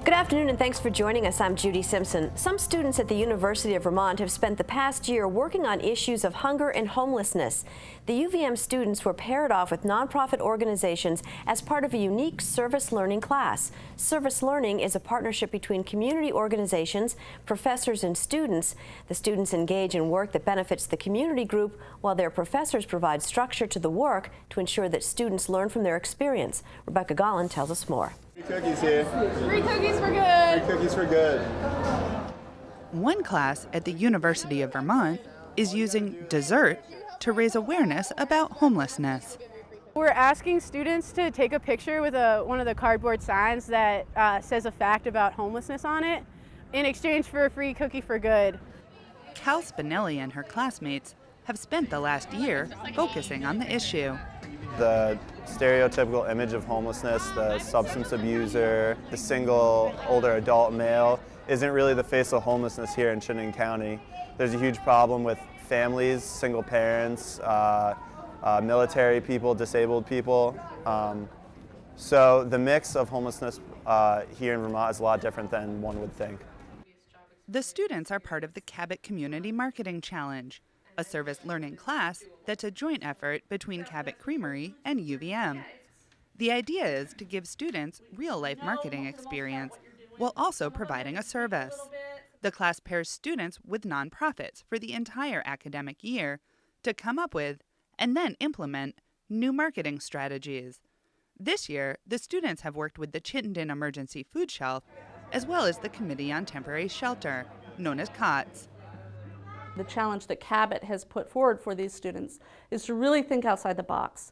Good afternoon and thanks for joining us. I'm Judy Simpson. Some students at the University of Vermont have spent the past year working on issues of hunger and homelessness. The UVM students were paired off with nonprofit organizations as part of a unique service learning class. Service learning is a partnership between community organizations, professors, and students. The students engage in work that benefits the community group, while their professors provide structure to the work to ensure that students learn from their experience. Rebecca Gollin tells us more. Free cookies here. Free cookies for good. Free cookies for good. One class at the University of Vermont is using dessert to raise awareness about homelessness. We're asking students to take a picture with one of the cardboard signs that says a fact about homelessness on it in exchange for a free cookie for good. Cal Spinelli and her classmates have spent the last year focusing on the issue. The stereotypical image of homelessness, the substance abuser, the single older adult male, isn't really the face of homelessness here in Chittenden County. There's a huge problem with families, single parents, military people, disabled people. So the mix of homelessness here in Vermont is a lot different than one would think. The students are part of the Cabot Community Marketing Challenge, a service learning class that's a joint effort between Cabot Creamery and UVM. The idea is to give students real-life marketing experience while also providing a service. The class pairs students with nonprofits for the entire academic year to come up with and then implement new marketing strategies. This year, the students have worked with the Chittenden Emergency Food Shelf as well as the Committee on Temporary Shelter, known as COTS. The challenge that Cabot has put forward for these students is to really think outside the box,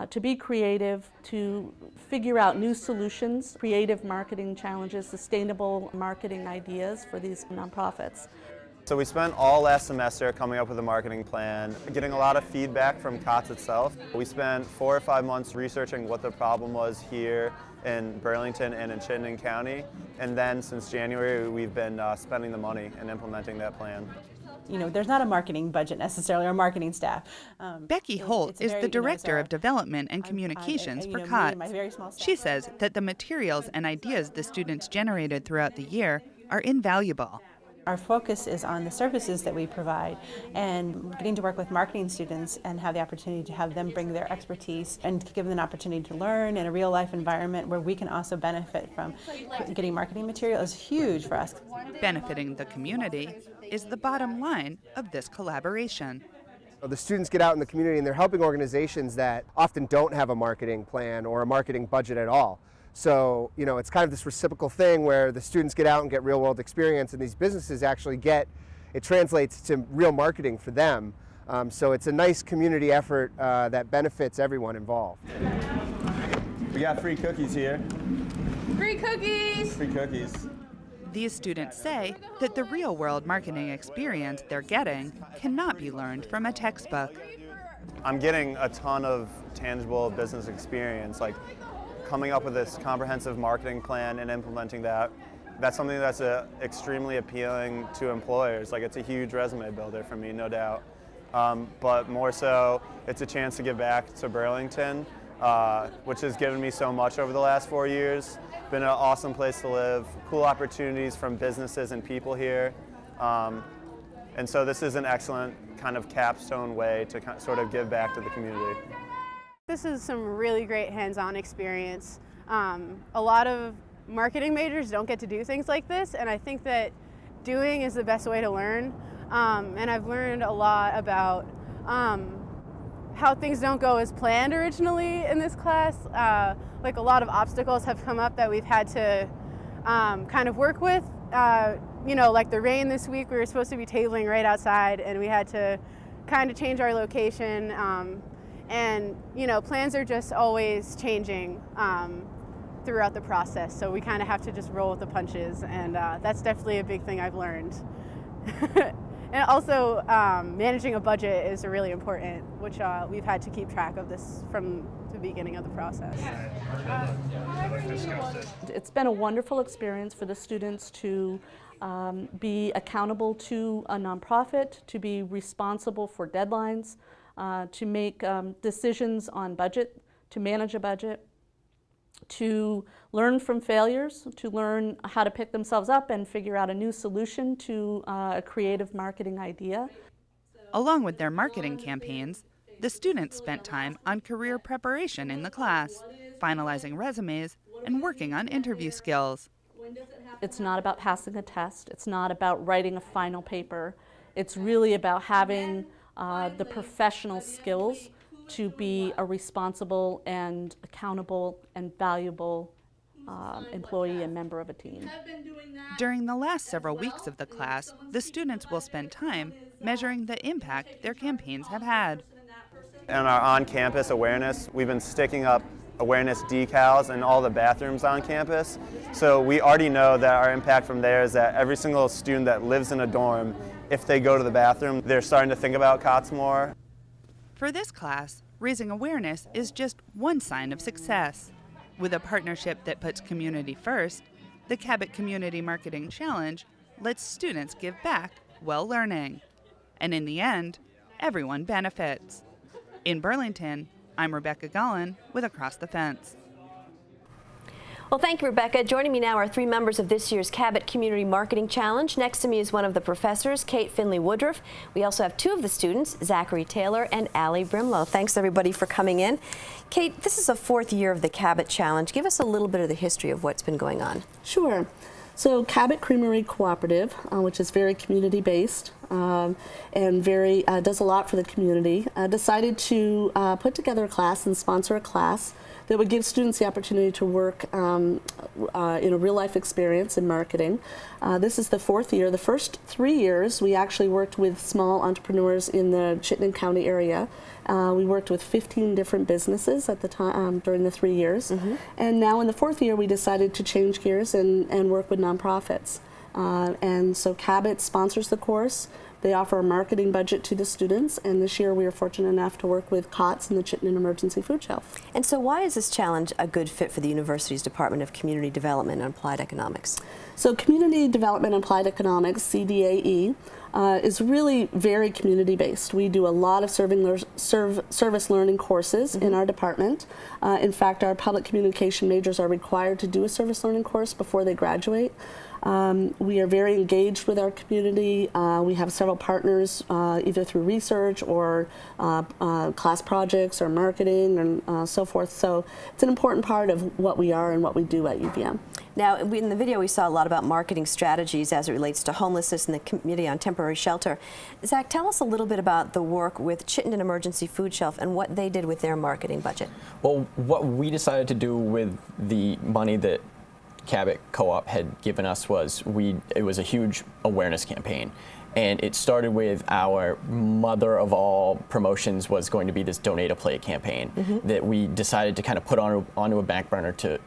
to be creative, to figure out new solutions, creative marketing challenges, sustainable marketing ideas for these nonprofits. So we spent all last semester coming up with a marketing plan, getting a lot of feedback from COTS itself. We spent 4 or 5 months researching what the problem was here in Burlington and in Chittenden County, and then since January we've been spending the money and implementing that plan. You know, there's not a marketing budget necessarily or marketing staff. Becky Holt is the Director of Development and Communications for COTS. She says that the materials and ideas the students generated throughout the year are invaluable. Our focus is on the services that we provide and getting to work with marketing students and have the opportunity to have them bring their expertise and give them an opportunity to learn in a real life environment where we can also benefit from getting marketing material is huge for us. Benefiting the community is the bottom line of this collaboration. The students get out in the community and they're helping organizations that often don't have a marketing plan or a marketing budget at all. So, you know, it's kind of this reciprocal thing where the students get out and get real world experience and these businesses actually it translates to real marketing for them. So it's a nice community effort that benefits everyone involved. We got free cookies here. Free cookies! Free cookies. These students say that the real-world marketing experience they're getting cannot be learned from a textbook. I'm getting a ton of tangible business experience, like coming up with this comprehensive marketing plan and implementing that. That's something that's extremely appealing to employers. Like, it's a huge resume builder for me, no doubt. But more so, it's a chance to give back to Burlington, which has given me so much over the last 4 years. Been an awesome place to live, cool opportunities from businesses and people here. And so this is an excellent kind of capstone way to sort of give back to the community. This is some really great hands-on experience. A lot of marketing majors don't get to do things like this, and I think that doing is the best way to learn. And I've learned a lot about how things don't go as planned originally in this class. Like, a lot of obstacles have come up that we've had to kind of work with. You know, like the rain this week, we were supposed to be tabling right outside and we had to kind of change our location. And, you know, plans are just always changing throughout the process. So we kind of have to just roll with the punches, and that's definitely a big thing I've learned. And also managing a budget is really important, which we've had to keep track of this from the beginning of the process. It's been a wonderful experience for the students to be accountable to a nonprofit, to be responsible for deadlines, to make decisions on budget, to manage a budget, to learn from failures, to learn how to pick themselves up and figure out a new solution to a creative marketing idea. Along with their marketing campaigns, the students spent time on career preparation in the class, finalizing resumes and working on interview skills. It's not about passing a test. It's not about writing a final paper. It's really about having the professional skills to be a responsible and accountable and valuable employee and member of a team. During the last several weeks of the class, the students will spend time measuring the impact their campaigns have had. In our on-campus awareness, we've been sticking up awareness decals in all the bathrooms on campus. So we already know that our impact from there is that every single student that lives in a dorm, if they go to the bathroom, they're starting to think about COTS more. For this class, raising awareness is just one sign of success. With a partnership that puts community first, the Cabot Community Marketing Challenge lets students give back while learning. And in the end, everyone benefits. In Burlington, I'm Rebecca Gollin with Across the Fence. Well, thank you, Rebecca. Joining me now are 3 members of this year's Cabot Community Marketing Challenge. Next to me is one of the professors, Kate Finley-Woodruff. We also have 2 of the students, Zachary Taylor and Allie Brimlow. Thanks, everybody, for coming in. Kate, this is the 4th year of the Cabot Challenge. Give us a little bit of the history of what's been going on. Sure. So Cabot Creamery Cooperative, which is very community-based and very does a lot for the community, decided to put together a class and sponsor a class that would give students the opportunity to work in a real-life experience in marketing. This is the 4th year. The first 3 years, we actually worked with small entrepreneurs in the Chittenden County area. We worked with 15 different businesses at the time during the 3 years. And now in the 4th year, we decided to change gears and work with nonprofits. And so Cabot sponsors the course. They offer a marketing budget to the students, and this year we are fortunate enough to work with COTS and the Chittenden Emergency Food Shelf. And so why is this challenge a good fit for the university's Department of Community Development and Applied Economics? So Community Development and Applied Economics, CDAE, is really very community-based. We do a lot of service learning courses in our department. In fact, our public communication majors are required to do a service learning course before they graduate. We are very engaged with our community. We have several partners, either through research or class projects or marketing and so forth. So it's an important part of what we are and what we do at UVM. Now, in the video, we saw a lot about marketing strategies as it relates to homelessness and the Committee on Temporary Shelter. Zach, tell us a little bit about the work with Chittenden Emergency Food Shelf and what they did with their marketing budget. Well, what we decided to do with the money that Cabot Co-op had given us was it was a huge awareness campaign. And it started with our mother of all promotions was going to be this Donate a Plate campaign that we decided to kind of put onto a back burner to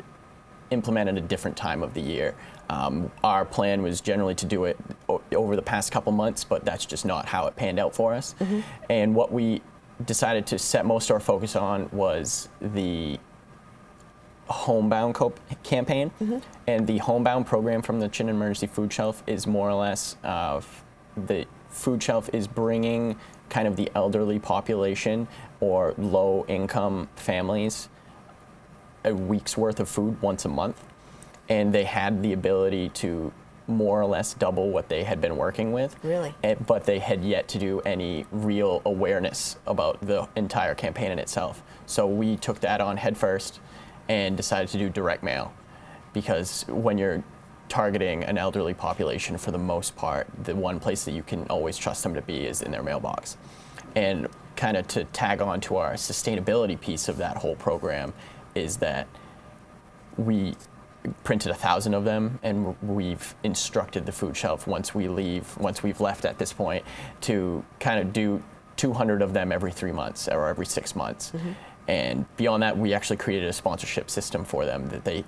implement at a different time of the year. Our plan was generally to do it over the past couple months, but that's just not how it panned out for us. And what we decided to set most of our focus on was the homebound campaign. And the homebound program from the Chittenden Emergency Food Shelf is more or less the food shelf is bringing kind of the elderly population or low income families a week's worth of food once a month, and they had the ability to more or less double what they had been working with. Really? But they had yet to do any real awareness about the entire campaign in itself. So we took that on headfirst and decided to do direct mail, because when you're targeting an elderly population, for the most part, the one place that you can always trust them to be is in their mailbox. And kind of to tag on to our sustainability piece of that whole program is that we printed 1,000 of them, and we've instructed the food shelf once we've left at this point, to kind of do 200 of them every 3 months or every 6 months. And beyond that, we actually created a sponsorship system for them that they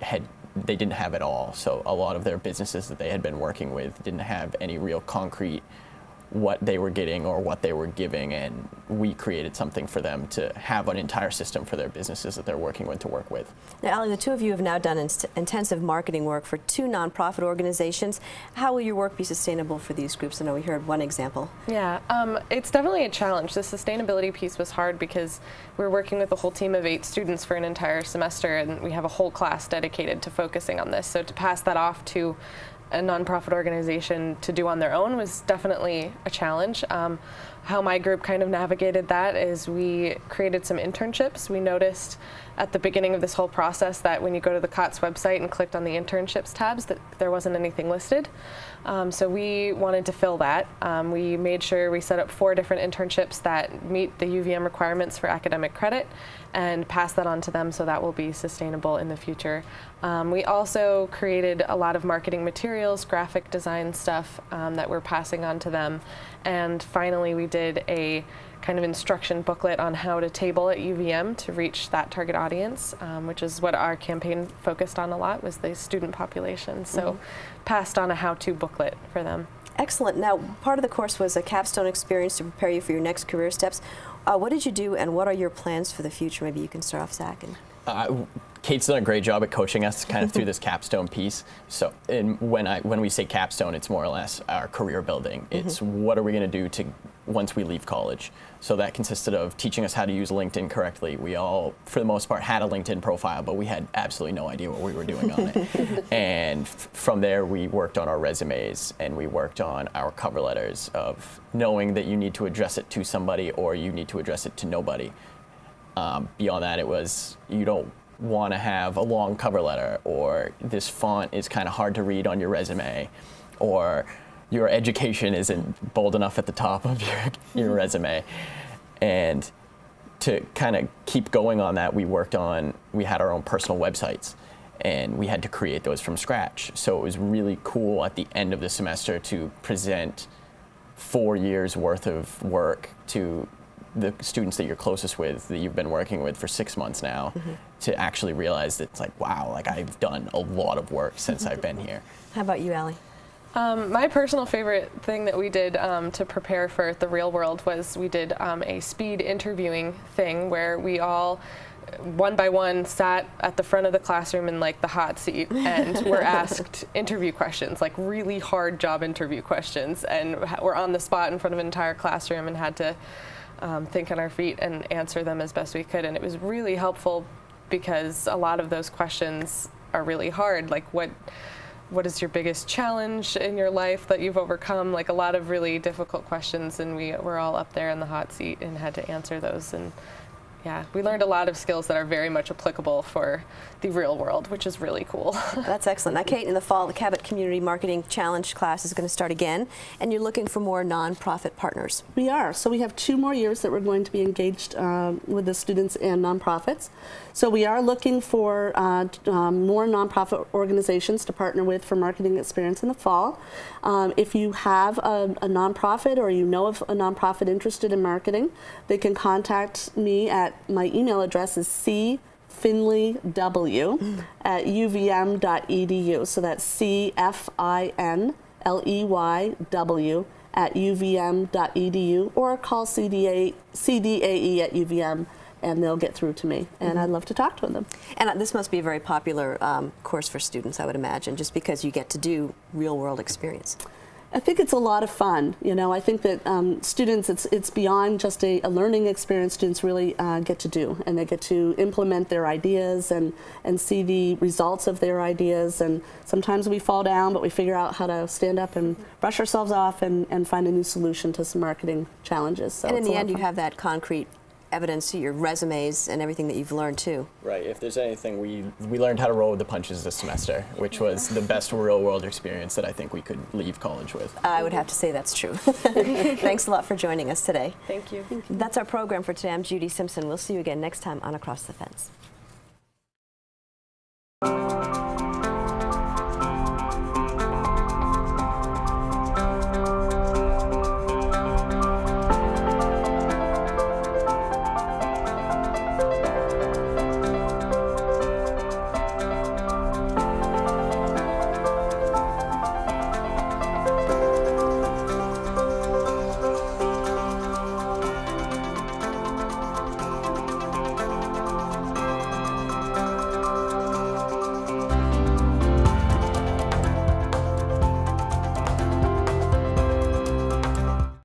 didn't have at all. So a lot of their businesses that they had been working with didn't have any real concrete what they were getting or what they were giving, and we created something for them to have an entire system for their businesses that they're working with to work with. Now, Allie, the two of you have now done intensive marketing work for 2 nonprofit organizations. How will your work be sustainable for these groups? I know we heard one example. Yeah, it's definitely a challenge. The sustainability piece was hard because we're working with a whole team of 8 students for an entire semester, and we have a whole class dedicated to focusing on this. So to pass that off to a nonprofit organization to do on their own was definitely a challenge. How my group kind of navigated that is we created some internships. We noticed at the beginning of this whole process that when you go to the COTS website and clicked on the internships tabs that there wasn't anything listed. So we wanted to fill that. We made sure we set up 4 different internships that meet the UVM requirements for academic credit and pass that on to them, so that will be sustainable in the future. We also created a lot of marketing materials, graphic design stuff that we're passing on to them. And finally, we did a kind of instruction booklet on how to table at UVM to reach that target audience, which is what our campaign focused on a lot, was the student population. So passed on a how-to booklet for them. Excellent. Now, part of the course was a capstone experience to prepare you for your next career steps. What did you do, and what are your plans for the future? Maybe you can start off, Zach. Kate's done a great job at coaching us kind of through this capstone piece. So when we say capstone, it's more or less our career building. It's what are we going to do once we leave college. So that consisted of teaching us how to use LinkedIn correctly. We all, for the most part, had a LinkedIn profile, but we had absolutely no idea what we were doing on it. And from there, we worked on our resumes, and we worked on our cover letters of knowing that you need to address it to somebody or you need to address it to nobody. Beyond that, it was you don't want to have a long cover letter, or this font is kind of hard to read on your resume, or your education isn't bold enough at the top of your resume. And to kind of keep going on that, we had our own personal websites, and we had to create those from scratch. So it was really cool at the end of the semester to present 4 years worth of work to the students that you're closest with, that you've been working with for 6 months now, to actually realize that it's like, wow, like I've done a lot of work since I've been here. How about you, Allie? My personal favorite thing that we did to prepare for the real world was we did a speed interviewing thing where we all, one by one, sat at the front of the classroom in like the hot seat and were asked interview questions, like really hard job interview questions, and we're on the spot in front of an entire classroom and had to think on our feet and answer them as best we could. And it was really helpful because a lot of those questions are really hard, like what is your biggest challenge in your life that you've overcome? Like a lot of really difficult questions, and we were all up there in the hot seat and had to answer those. And yeah, we learned a lot of skills that are very much applicable for the real world, which is really cool. That's excellent. Now, Kate, in the fall, the Cabot Community Marketing Challenge class is going to start again, and you're looking for more nonprofit partners. We are. So we have 2 more years that we're going to be engaged with the students and nonprofits. So we are looking for more nonprofit organizations to partner with for marketing experience in the fall. If you have a nonprofit or you know of a nonprofit interested in marketing, they can contact me at my email address is cfinleyw@uvm.edu. So that's CFINLEYW@uvm.edu, or call CDAE at UVM, and they'll get through to me, and I'd love to talk to them. And this must be a very popular course for students, I would imagine, just because you get to do real-world experience. I think it's a lot of fun. You know, I think that students, it's beyond just a learning experience. Students really get to do, and they get to implement their ideas and see the results of their ideas. And sometimes we fall down, but we figure out how to stand up and brush ourselves off and find a new solution to some marketing challenges. So and in the end, you have that concrete evidence to your resumes and everything that you've learned too. Right. If there's anything, we learned how to roll with the punches this semester, which was the best real world experience that I think we could leave college with. I would have to say that's true. Thanks a lot for joining us today. Thank you. That's our program for today. I'm Judy Simpson. We'll see you again next time on Across the Fence.